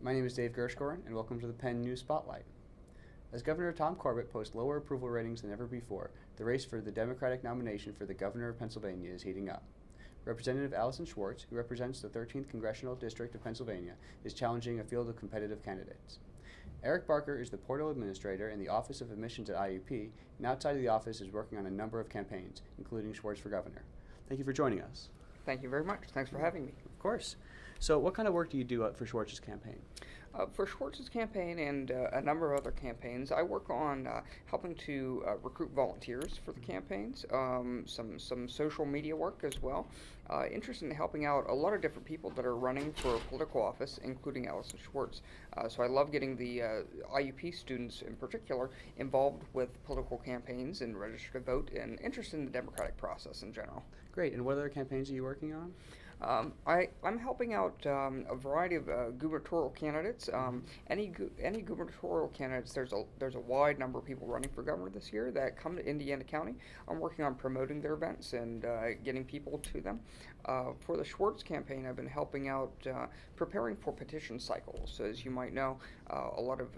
My name is Dave Gershgorn, and welcome to the Penn News Spotlight. As Governor Tom Corbett posts lower approval ratings than ever before, the race for the Democratic nomination for the governor of Pennsylvania is heating up. Representative Allison Schwartz, who represents the 13th Congressional District of Pennsylvania, is challenging a field of competitive candidates. Eric Barker is the portal administrator in the Office of Admissions at IUP, and outside of the office is working on a number of campaigns, including Schwartz for governor. Thank you for joining us. Thank you very much. Thanks for having me. Of course. So what kind of work do you do for Schwartz's campaign? For Schwartz's campaign and a number of other campaigns, I work on helping to recruit volunteers for the campaigns, some social media work as well. Interested in helping out a lot of different people that are running for political office, including Allison Schwartz. So I love getting the IUP students in particular involved with political campaigns and register to vote and interested in the democratic process in general. Great. And what other campaigns are you working on? I'm helping out a variety of gubernatorial candidates. Any gubernatorial candidates, there's a wide number of people running for governor this year that come to Indiana County. I'm working on promoting their events and getting people to them. For the Schwartz campaign, I've been helping out preparing for petition cycles. So as you might know, a lot of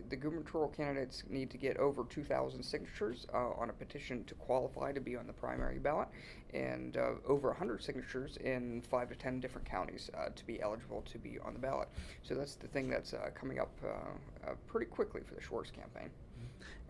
the gubernatorial candidates need to get over 2,000 signatures on a petition to qualify to be on the primary ballot, and over 100 signatures in 5 to 10 different counties to be eligible to be on the ballot. So that's the thing that's coming up pretty quickly for the Schwartz campaign.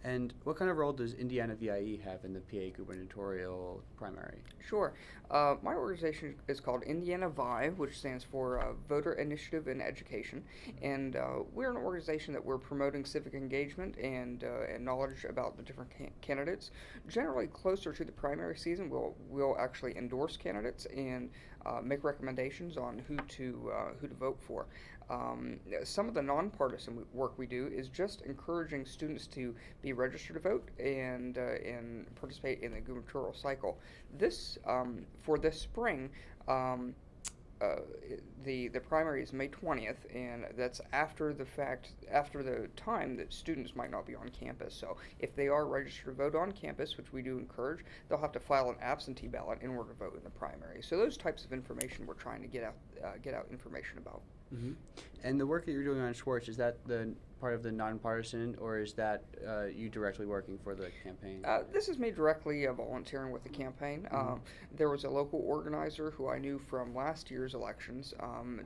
And what kind of role does Indiana VIE have in the PA gubernatorial primary? Sure. My organization is called Indiana VI, which stands for Voter Initiative in Education, and we're an organization that we're promoting civic engagement and knowledge about the different candidates. Generally, closer to the primary season, we'll actually endorse candidates and make recommendations on who to vote for. Some of the nonpartisan work we do is just encouraging students to be registered to vote and participate in the gubernatorial cycle. For this spring, the primary is May 20th, and that's after the time that students might not be on campus. So if they are registered to vote on campus, which we do encourage, they'll have to file an absentee ballot in order to vote in the primary. So those types of information we're trying to get out information about. Mm-hmm. And the work that you're doing on Schwartz, is that the part of the nonpartisan, or is that you directly working for the campaign? This is me directly volunteering with the campaign. Mm-hmm. There was a local organizer who I knew from last year's elections.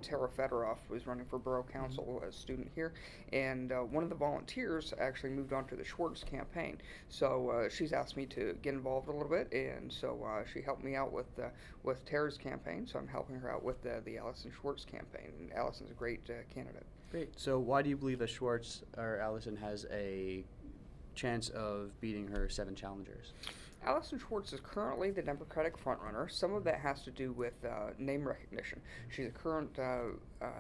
Tara Fedoroff was running for borough council, a student here, and one of the volunteers actually moved on to the Schwartz campaign. So she's asked me to get involved a little bit, and so she helped me out with Tara's campaign. So I'm helping her out with the Allison Schwartz campaign. And Allison's a great candidate. Great. So why do you believe that Schwartz or Allison has a chance of beating her 7 challengers? Allison Schwartz is currently the Democratic frontrunner. Some of that has to do with name recognition. She's a current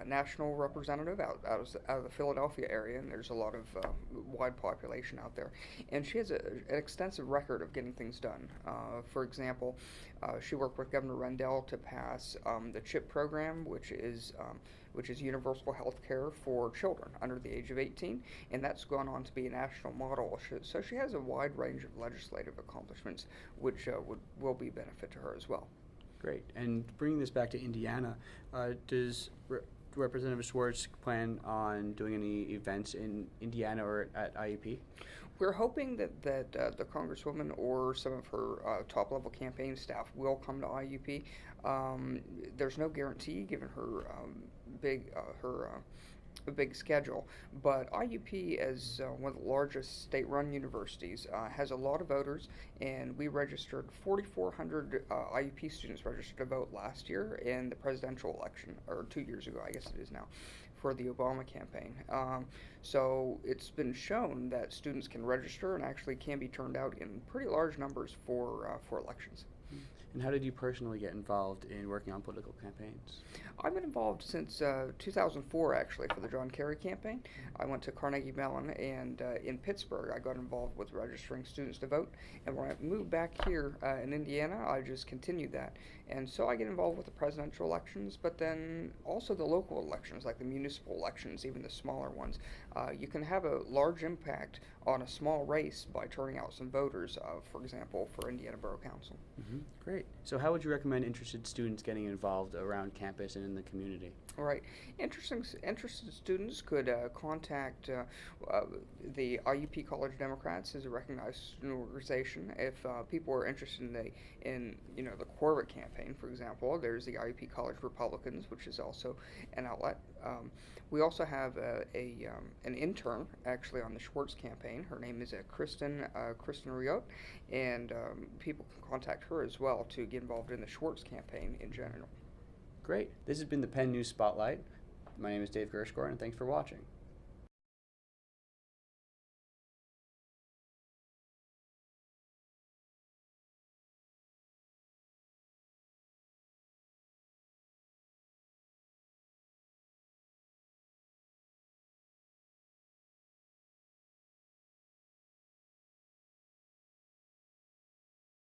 national representative out of the Philadelphia area, and there's a lot of wide population out there. And she has an extensive record of getting things done. For example, she worked with Governor Rendell to pass the CHIP program, which is universal health care for children under the age of 18, and that's gone on to be a national model. So she has a wide range of legislative accomplishments, which will be a benefit to her as well. Great. And bringing this back to Indiana, does Representative Schwartz plan on doing any events in Indiana or at IUP? We're hoping that the Congresswoman or some of her top-level campaign staff will come to IUP. There's no guarantee given her big schedule, but IUP, as one of the largest state-run universities, has a lot of voters, and we registered 4,400 IUP students registered to vote last year in the presidential election, or 2 years ago, I guess it is now, for the Obama campaign. So it's been shown that students can register and actually can be turned out in pretty large numbers for elections. And how did you personally get involved in working on political campaigns? I've been involved since 2004, actually, for the John Kerry campaign. I went to Carnegie Mellon, and in Pittsburgh, I got involved with registering students to vote. And when I moved back here in Indiana, I just continued that. And so I get involved with the presidential elections, but then also the local elections, like the municipal elections, even the smaller ones. You can have a large impact on a small race by turning out some voters, for example, for Indiana Borough Council. Mm-hmm. Great. Great. So how would you recommend interested students getting involved around campus and in the community? Right. Interested students could contact the IUP College Democrats as a recognized student organization. If people are interested in the Corbett campaign, for example, there's the IUP College Republicans, which is also an outlet. We also have an intern actually on the Schwartz campaign. Her name is Kristen Riot, and people can contact her as well to get involved in the Schwartz campaign in general. Great. This has been the Penn News Spotlight. My name is Dave Gershgor, and thanks for watching.